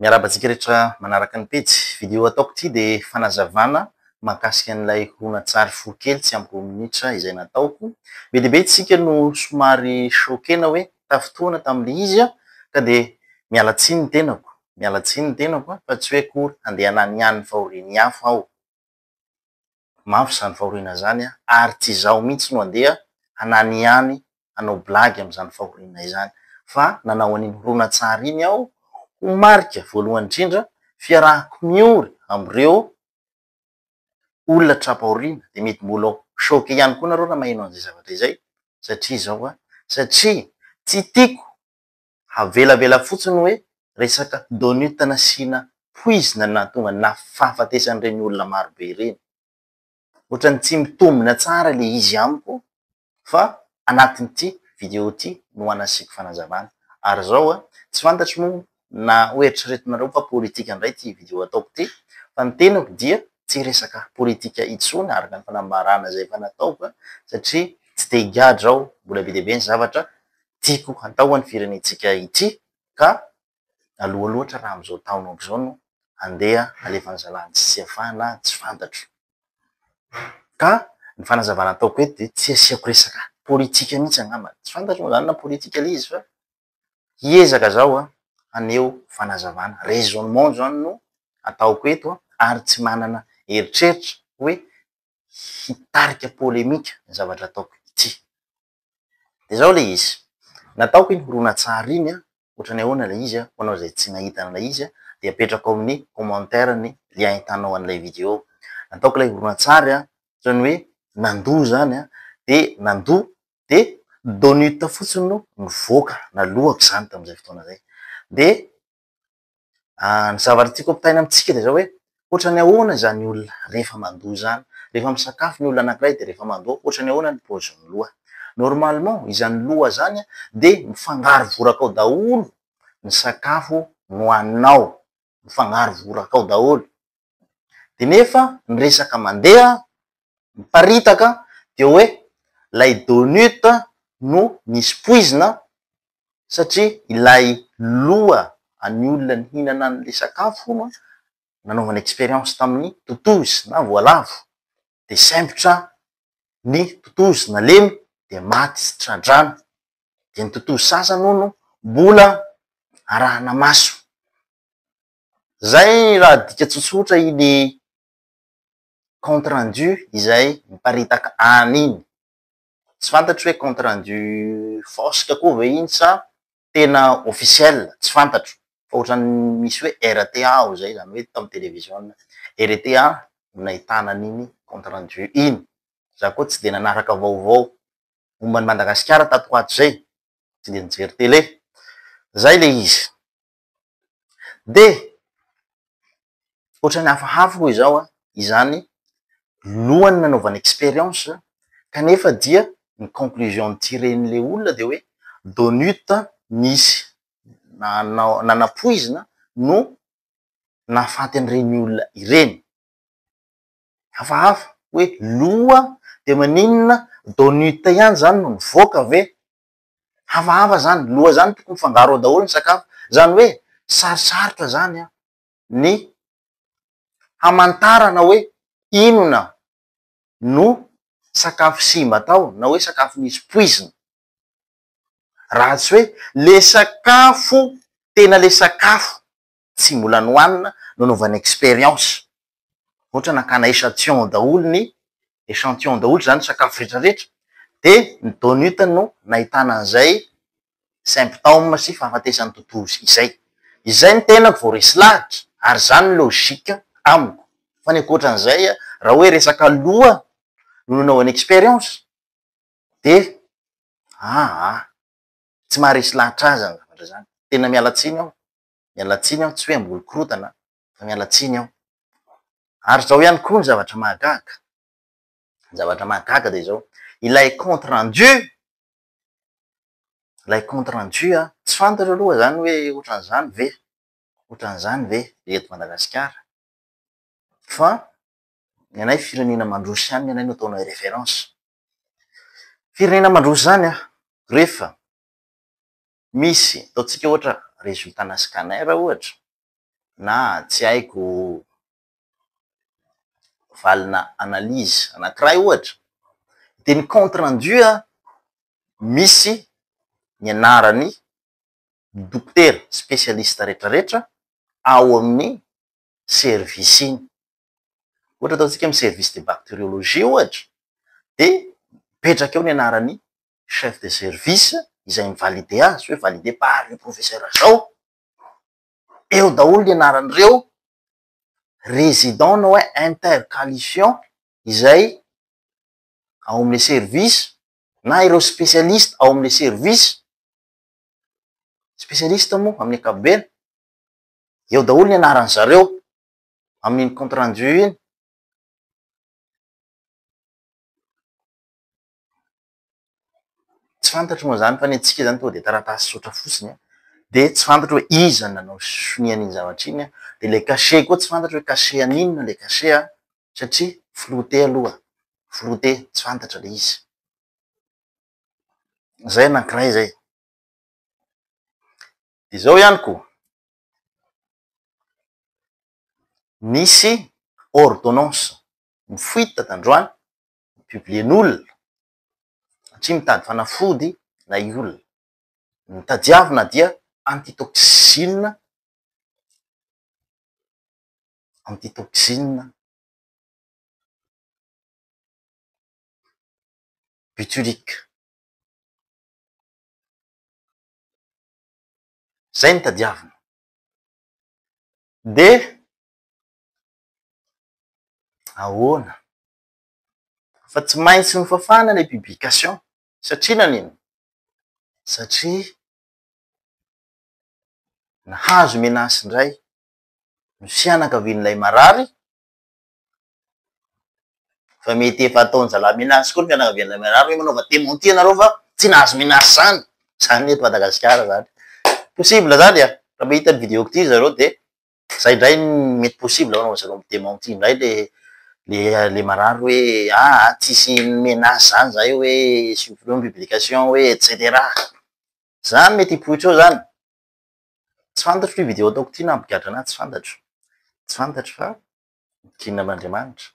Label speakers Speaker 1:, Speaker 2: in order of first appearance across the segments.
Speaker 1: Miarabantsika rehetra manaraka ny pejy video ataoko ity de fanazavana mahakasika an'ilay horonan-tsary fohy tsy ampy 2 minitra izay nataoko. Be dia be tsika no somary choqué-na hoe tafotoana tamin'ilay izy ka de miala tsiny ny tenako fa tsy hoe akory andeha hanany ihany ny fahoriany hafa aho. Mafy zany fahoriana zany ary tsy izaho mihitsy no andeha hanany ihany hanao blagy amin'izany fahoriana izany fa nanao an'iny horonan-tsary iny aho ho marika voalohany indrindra fiarahako miory amin'ireo olona trapahoriana de mety mbola choqué ihany koa nareo raha maheno an'izay zavatra izay satria zao satria tsy tiako havelavela fotsiny hoe resaka donute nasiana poizina na tonga na fahafatesan'ireny olona marobe ireny. Ohatrany tsy mitombina tsara le izy amiko fa anatin'ity video ity no anasiko fanazavana ary zao tsy fantatro moa na hoe eritreretinareo fa politika indray ty video ataoko ty fa ny tenako dia tsy resaka politika intsony araka ny fanambarana zay efa nataoko satria tsy te higadra aho, mbola be dia be ny zavatra tiako hatao any firenentsika ity ka aloha loatra raha am'izao taonako zao no andeha alefa ny zalany tsy afahana tsy fantatro. Ka ny fanazavana ataoko eto de tsy asiako resaka politika mihitsy angamba, tsy fantatro moa zany na politika le izy fa hiezaka zaho aneo fanazavana raisonnement zany no ataoko eto ary tsy manana eritreritra hoe hitarika polemika ny zavatra ataoko ity. De zao le izy nataoko iny horonan-tsary iny ohatrany ahoana le izy ho anao zay tsy nahita an'ilay izy de apetrako amin'ny commentaire ny lien hitanao an'ilay video. Nataoko ilay horonan-tsary ohatrany hoe nandoha zany de nandoha de donute fotsiny no nivoaka nalohako zany tamin'izay fotoana zay de ny zavatra tiako ampitaina amitsika de zao hoe ohatrany ahoana zany olona rehefa mandoha zany, rehefa misakafo ny olona anankiray de rehefa mandoha ohatrany ahoana ny paozin'ny loha. Normalement izany loha zany de mifangaro voraka ao daholo ny sakafo nohaninao, mifangaro voraka ao daholo de nefa ny resaka mandeha miparitaka de hoe lay donute no nisy poizina satria ilay loha any olona ny hinana an'le sakafo nanaovana expérience tamin'ny totozy na voalavo de sempotra ny totozy nalemy de maty sy tra-drano de ny totozy sasany no mbola arahana maso. Zay raha dika tsotsotra iny compte rendu izay miparitaka an'iny, tsy fantatro hoe compte rendu fosika koa ve iny sa tena officiel tsy fantatro fa ohatrany misy hoe RTA zay zany hoe tamin'ny television RTA no nahitana an'iny compte rendu iny. Za koa tsy de nanaraka vaovao momba ny Madagasikara tato ho ato zay tsy de nijery tele. Zay le izy de ohatrany hafahafa koa izao izany lohany nanaovana expérience kanefa dia ny conclusion tiren'le olona de hoe donute nisy nanapoizina no nahafaty an'ireny olona ireny. Hafahafa hoe loha de maninona donute ihany zany no nivoaka ve hafahafa zany loha zany tokony mifangaro ao daholo ny sakafo zany hoe sarosarotra zany ny hamantarana hoe inona no sakafo simba tao na hoe sakafo nisy poizina raha tsy hoe le sakafo tena le sakafo tsy mbola nohanina no anaovana expérience ohatra nakana échantillon daholo ny échantillon daholo zany sakafo rehetrarehetra de ny donute no nahitana an'izay symptôme sy fahafatesan'ny totozy izay ny tenako vao resy lahitra ary zany logika amiko fa ny ankoatran'izay raha hoe resaka loha no nanaovana expérience de tsy maharesy lahitra azy ny zavatra zany. Tena mialatsiny aho tsy hoe amboly korotana fa mialatsiny aho ary zao ihany koa ny zavatra mahagaga de zao ilay compte rendu tsy fantatra aloha zany hoe ohatran'izany ve eto Madagasikara fa ny anay firenena mandroso ihany ny anay no ataonay référence. Firenena mandroso zany rehefa misy ataotsika ohatra résultat na scanner ohatra na tsy haiko valina analyse anankiray ohatra de ny compte rendu misy ny anarany dokotera spesialista rehetrarehetra ao amin'ny service iny ohatra ataotsika amy service de bactériologie ohatra de mipetraka eo ny anarany chef de service izay mivalide azy hoe valide par le professeur zao, eo daholo ny anaran'ireo résident na hoe interqualifiant izay ao am'le service na ireo spesialista ao am'le service spesialista moa amin'ny ankapobeny, eo daholo ny anaran' zareo amin'iny compte rendu iny. Tsy fantatro moa zany fa ny antsika zany tonga de taratasy tsotra fotsiny de tsy fantatro hoe iza nanao sonian'iny zavatra iny de le cachet koa tsy fantatro hoe cachet aninona le cachet satria flouté aloha, flouté tsy fantatra le izy. Zay anankiray zay. De zao ihany koa nisy ordonnance mifoita tandroany publien'olona satria mitady fanafody na i olona ny tadiavina dia antitoxine butyrique, zay ny tadiavina de ahoana fa tsy maintsy nofafana le publication satria nanino satria nahazo menasy indray ny fianakavian'ilay marary fa mety efa ataony zalahy menasy koa ny fianakavian'ilay marary hoe manaova démenti anareo fa tsy nahazo menasy zany, zany eto Madagasikara zany possible zany raha mahita ny videoko ty zareo de zay indray mety possible anaova zareo démenti indray le marary hoe tsisy menasy zany zay hoe supprimer publication hoe et cetera, zany mety hipoitra eo zany. Tsy fantatro ty video ataoko ty na ampigadra anazy tsy fantatro fa mikinona amin'Andriamanitra,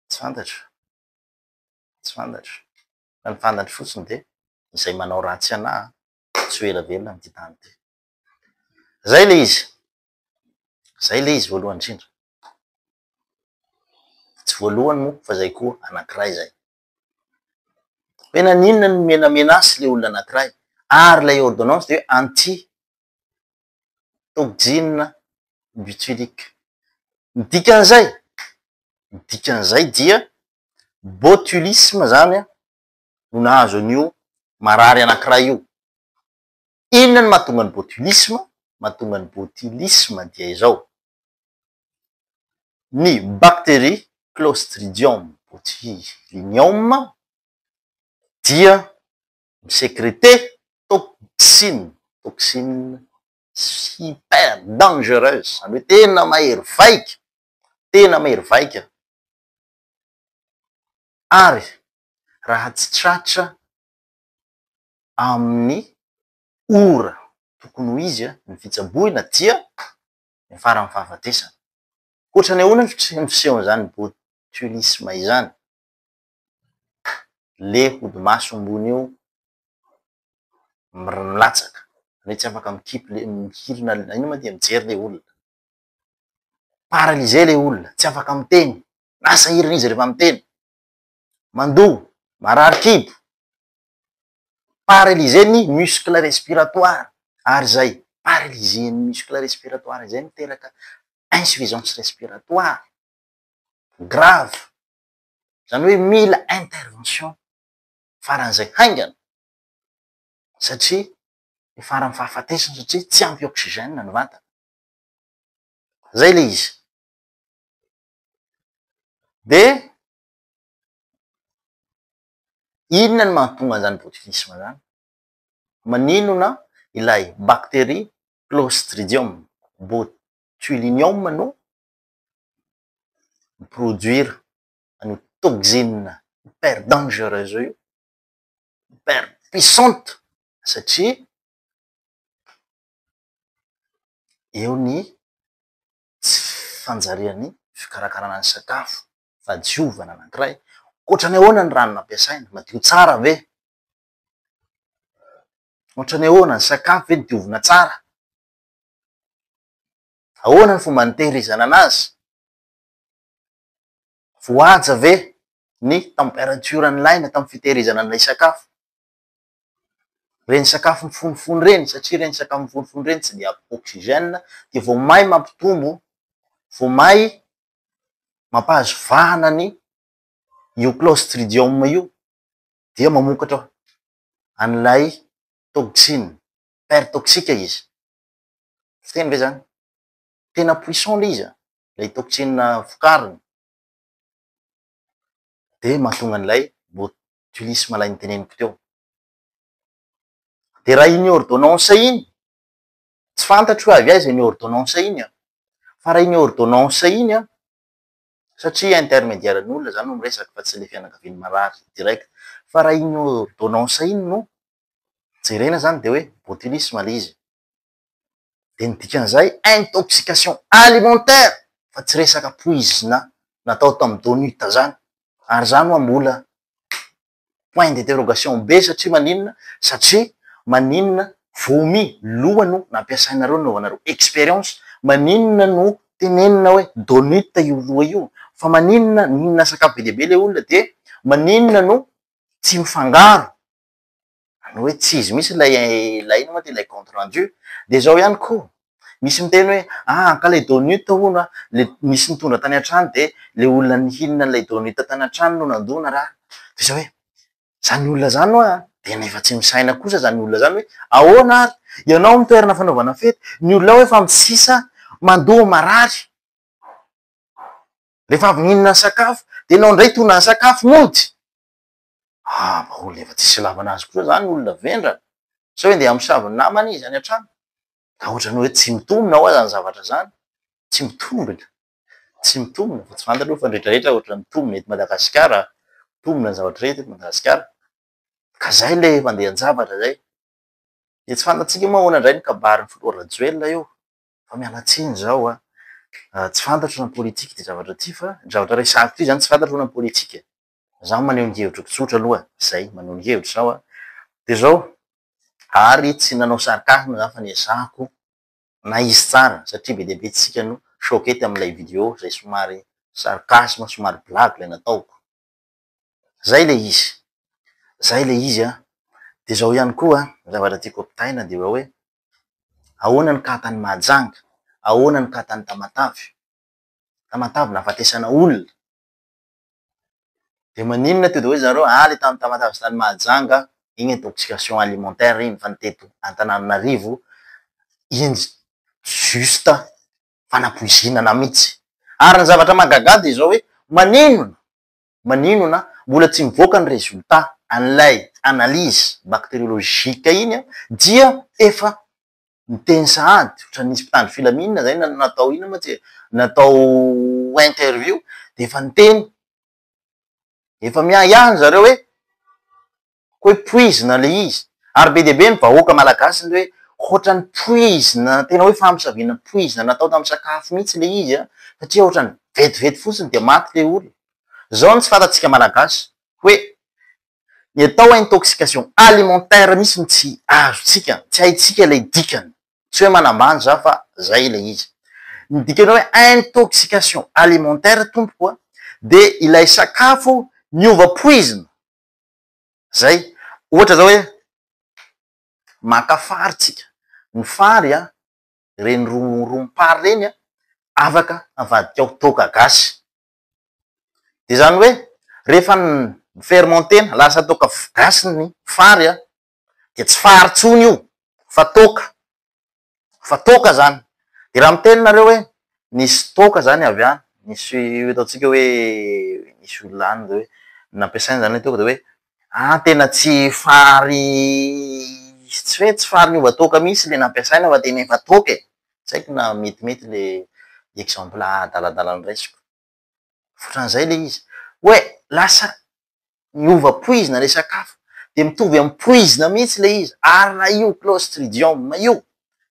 Speaker 1: tsy fantatro fa ny fantatro fotsiny de izay manao ratsy anahy tsy ho ela velona am'ty tany ty. Zay le izy voalohany indrindra, tsy voalohany moa fa zay koa anankiray zay hoe naninona ny mena menasy le olona anankiray ary lay ordonnance de hoe antitoxine butyrique, ny dikan'izay dia botulisme zany no nahazo an'io marary anankiray io. Inona ny mahatonga ny botulisme? Mahatonga ny botulisme dia izao ny bactérie clostridium botulinum dia misécréter toxine super dangereuse zany hoe tena mahery vaika ary raha tsy tratra amin'ny ora tokony ho izy ny fitsaboana dia mifara amin'ny fahafatesana. Ohatrany ahoana ny fisehoan'izany botulisme izany? Le odi-maso ambony eo milatsaka hoe tsy afaka mihirina ino ma dia mijery le olona, paralysé le olona tsy afaka miteny, lasa hirina izy rehefa miteny, mandoa, marary kibo, paralysé ny muscle respiratoire ary zay paralysé ny muscle respiratoire zay miteraka insuffisance respiratoire grave, zany hoe mila intervention faran'izay haingana satria mifara amin'ny fahafatesana satria tsy ampy oxygène ny vatana. Zay le izy. De inona ny mahatonga an'izany botulisme zany? Maninona ilay bactérie clostridium botulinum no miproduire an'io toxine hyper dangereuse io, hyper puissante satria eo ny fanjariany fikarakarana ny sakafo fa diovana anankiray. Ohatrany ahoana ny rano nampiasaina? Madio tsara ve? Ohatrany ahoana ny sakafo ve diovina tsara? Ahoana ny fomba nitehirizana anazy? Voaja ve ny température n'ilaina tamin'ny fitehirizana an'ilay sakafo? Reny sakafo mifonofony reny, satria reny sakafo mifonofony reny tsy de ampy oxygène, de vao may mampitombo, vao may mampahazo vahana ny io clostridium io, dia mamokatra an'ilay toxine, paire toxique izy. Fiteny ve zany? Tena puissant le izy, lay toxine vokariny. De mahatonga an'ilay botulisme lay niteneniko teo. De raha iny ordonnance iny, tsy fantatro avy aiza iny ordonnance iny, fa raha iny ordonnance iny satria intermédiaire-n'olona zany no miresaka fa tsy le fianakaviany marary direct, fa raha iny ordonnance iny no jerena zany de hoe botulisme le izy. De ny dikan'izay intoxication alimentaire, fa tsy resaka poizina natao tamin'ny donute zany. Ary zany moa mbola point d'interrogation be satria maninona? Satria maninona vomi loha no nampiasainareo naovanareo expérience, maninona no tenenina hoe donute io loha io, fa maninona mihinana sakafo be deabe le olona de maninona no tsy mifangaro, any hoe tsy izy misy lay ino moa ty lay compte rendu. De zao ihany koa misy miteny hoe ka lay donute hono le misy nitondra tany an-trano de le olona nihinana an'ilay donute tany an-trano no nandona raha. De zao hoe zany olona zany oa de nefa tsy misaina kosa zany olona zany hoe ahoana ary ianao amin'ny toerana fanaovana fety, ny olona hoe fa misisa mandoa marary, rehefa avy mihinana sakafo de nao ndray tonana sakafo mody. Mba olona efa tsisy lavana azy kosa zany olona vendrana, sao hoe ndeha hamosavy ny namany izy any an-trano, ka ohatrany hoe tsy mitombina hoazy zany zavatra zany, tsy mitombina, tsy mitombina, fa tsy fantatra aloha fa ny rehetrarehetra ohatrany mitombina eto Madagasikara, mitombina ny zavatra rehetra eto Madagasikara. Ka zay le fandehan-javatra zay. De tsy fantatsika moa ahoana indray ny kabarin'ny Flora Joel io, fa miala tsiny zao tsy fantatro na politika ty zavatra ty, fa ny zavatra resahako ty zany tsy fantatro na politika. Zaho maneho ny hevitriko tsotra aloha, zay maneho ny hevitra zao de zao ary tsy nanao sarcasme zany fa niezahako na izy tsara satria be deabe tsika no choqué tam'ilay video zay somary sarcasme, somary blague le nataoko. Zay le izy. Zay le izy de zao ihany koa zavatra tiako ampitaina de hoe ahoana ny katany Mahajanga, ahoana ny katany Tamatavy. Tamatavy nafatesana olona. De maninona to de hoe zareo le tamy Tamatavy sy tany Mahajanga, iny intoxication alimentaire iny fa ny teto Antananarivo iny juste fanapoizinana mihitsy. Ary ny zavatra mahagaga de zao hoe maninona mbola tsy mivoaka ny résultat an'ilay analyse bactériologique iny dia efa miteny sahady, ohatran'ny mpitandro filaminana zay natao ina moa tsy natao interview de efa niteny, efa miahany zareo hoe poizina le izy. Ary be deabe ny vahoaka malagasy ny hoe ohatrany poizina, tena hoe fampisaviana poizina natao tamin'ny sakafo mihitsy le izy satria ohatrany vetivety fotsiny de maty le olona. Zao ny tsy fantatsika malagasy hoe ny atao intoxication alimentaire misy ny tsy azotsika, tsy haitsika le dikany, tsy hoe manambany za fa zay le izy. Ny dikany hoe intoxication alimentaire tompoko de ilay sakafo niova poizina. Zay ohatra zao hoe maka fary tsika, ny fary reny rompary reny afaka avadika ao toaka gasy. De zany hoe rehefa ny fermentena lasa toaka gasy ny fary de tsy fary tsony io fa toaka zany. De raha miteny nareo hoe nisy toaka zany avy any, nisy ataotsika hoe nisy olona any de hoe nampiasaina zany toaka de hoe tena tsy fary, tsy hoe tsy fary niova toaka mihitsy le nampiasaina fa tena efa toaka tsy haiko na metimety le exemple adaladala ny raisiko. Fotran'izay le izy hoe lasa miova poizina le sakafo de mitovy amin'ny poizina mihitsy le izy. Ary raha io clostridium io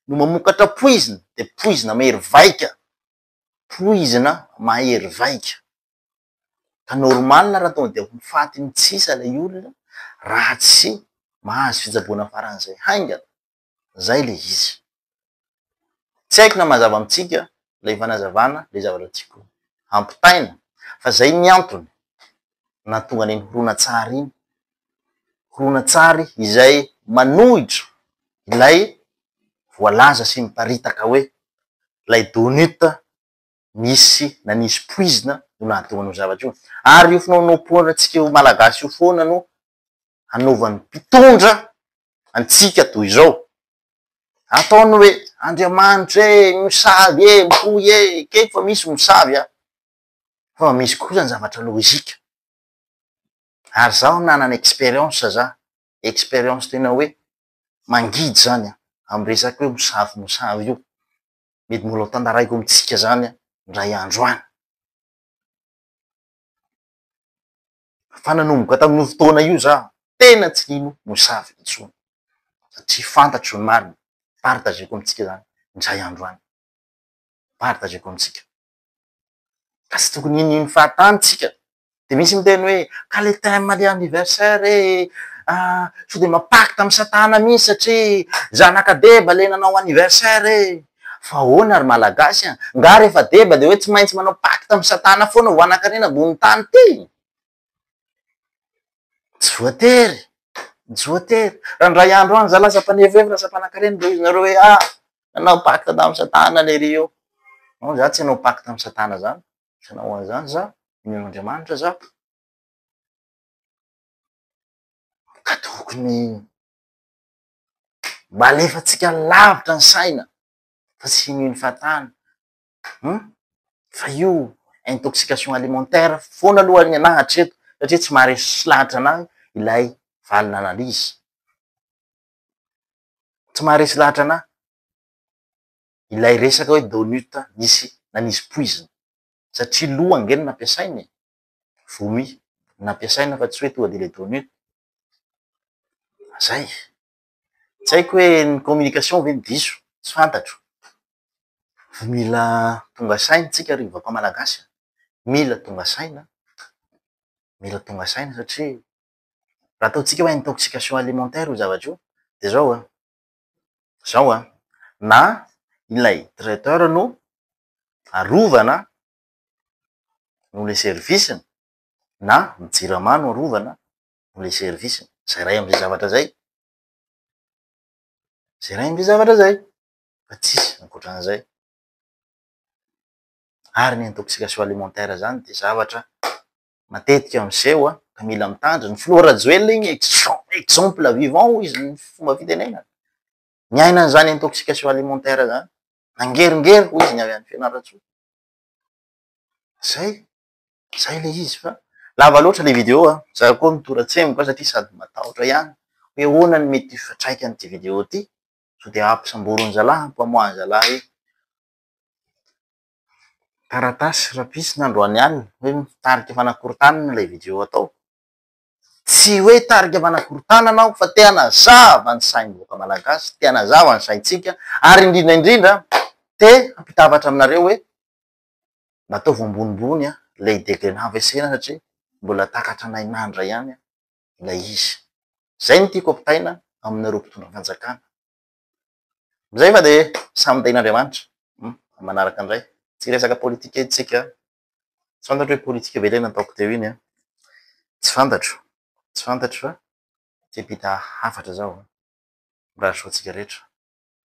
Speaker 1: no mamokatra poizina de poizina mery vaika. poizina mahery vaika. Ka normal raha tonga de mifaty mitsisa lay olona raha tsy mahazo fitsaboana faran'izay haingana. Zay le izy. Tsy haiko na mazava amitsika lay fanazavana le zavatra tiako ampitaina fa zay ny antony nahatonga an'iny horonan-tsary iny. Horonan-tsary izay manohitra ilay voalaza sy miparitaka hoe lay donute misy nanisy poizina no nahatonga an'io zavatra io. Ary io fanaonao antsika io malagasy io foana no anaovan'ny mpitondra antsika toy izao. Ataony hoe Andriamanitra misavy mipoy kely fa misy misavy fa misy kosa ny zavatra lôjika. Ary zaho nanana expérience za, expérience tena hoe mangidy zany amy resaky hoe misavy io. Mety mbola ho tantaraiko amitsika zany ndray andro any. Fa nanomboka tamin'io fotoana io za tena tsy lino mosavy intsony satria fantatro ny marina. Partageko amitsika zany ndray andro any. Partageko amitsika. Ka tsy tokony inino fahatantsika. De misy miteny hoe ka le thème le anniversaire so de mapakita amy satana mihitsy satria zanaka deba le nanao anniversaire. Fa ahoana ary malagasy nga rehefa deba de hoe tsy maintsy manao pakita amy satana foana vo anankarena ambony tany ty. Tsy voatery. Tsy voatery. Raha ndray andro any za lasa mpanefefa lasa mpanankarena de izy nareo hoe nanao pakita tamy satana lery io. No za tsy hanao pakita amy satana zany. Tsy hanao an'izany za. Mino Andriamanitra za. Ka tokony mba alefatsika lavitra ny saina fa tsy mino fahatany. Fa io intoxication alimentaire foana aloha ny anahy hatreto satria tsy maharesy lahatra anahy ilay valina analizy. Tsy maharesy lahatra anahy ilay resaka hoe donute nanisy poizina satria loha angeny nampiasainy vomi nampiasaina fa tsy hoe tonga de le donute. Zay. Tsy haiko hoe ny communication ve ny diso, tsy fantatro. Fa mila tonga saina tsika ry vakoa malagasy. Mila tonga saina. Mila tonga saina satria raha ataotsika hoe intoxication alimentaire io zavatra io de zao na ilay traiteur no arovana no le service na ny JIRAMA no arovana no le service. Zay ray am'zay zavatra zay. Zay ray am'zay zavatra zay. Fa tsisy ankoatran'izay. Ary ny intoxication alimentaire zany de zavatra matetika miseho ka mila mitandrina. Ny Florajoel igny exemple vivant izy ny fomba fitenena. Niaina an'izany intoxication alimentaire zany. Nangeringery hoy izy ny avy any Fianarantsoa. Zay le izy fa lava loatra le video za koa mitoratsembo koa satria sady matahotra ihany hoe ahoana ny mety fiatraikan'ity video ty. So de ampisamborony zalahy ampamoahy zalahy taratasy rapisy nandroany alina hoe tarika fanakorontanana lay video atao. Tsy hoe tarika fanakorontanana anao fa te hanazava ny sain'ny malagasy, te hanazava ny saintsika ary indrindra te hampitavatra aminareo hoe mba ataovy ambonimbony lay degrena havesena satria mbola takatra anainandra ihany ilay izy. Zay ny tiako ampitaina aminareo mpitondra fanjakana. Zay fa de samy tain'Andriamanitra. Manaraka andray. Tsy resaka politika etsika. Tsy fantatro hoe politika ve lay nataoko teo iny Tsy fantatro. Tsy fantatro fa te pita hafatra zao. Raha soatsika rehetra.